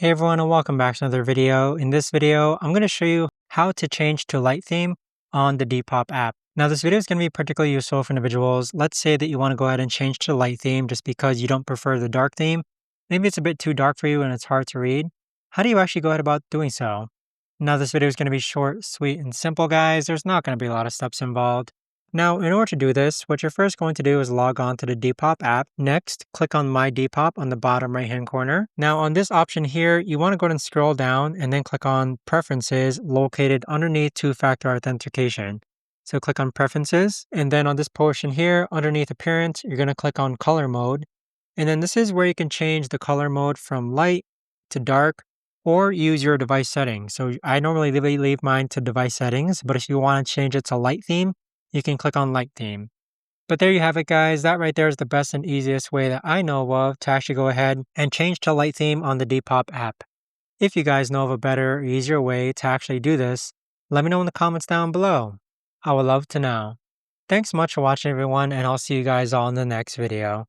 Hey everyone and welcome back to another video. In this video, I'm going to show you how to change to light theme on the Depop app. Now this video is going to be particularly useful for individuals. Let's say that you want to go ahead and change to light theme just because you don't prefer the dark theme. Maybe it's a bit too dark for you and it's hard to read. How do you actually go ahead about doing so? Now this video is going to be short, sweet, and simple, guys. There's not going to be a lot of steps involved. Now, in order to do this, what you're first going to do is log on to the Depop app. Next, click on My Depop on the bottom right-hand corner. Now, on this option here, you want to go ahead and scroll down and then click on Preferences located underneath two-factor authentication. So click on Preferences, and then on this portion here, underneath Appearance, you're going to click on Color Mode. And then this is where you can change the color mode from light to dark, or use your device settings. So I normally leave mine to device settings, but if you want to change it to light theme, you can click on light theme. But there you have it, guys. That right there is the best and easiest way that I know of to actually go ahead and change to light theme on the Depop app. If you guys know of a better or easier way to actually do this, let me know in the comments down below. I would love to know. Thanks so much for watching, everyone, and I'll see you guys all in the next video.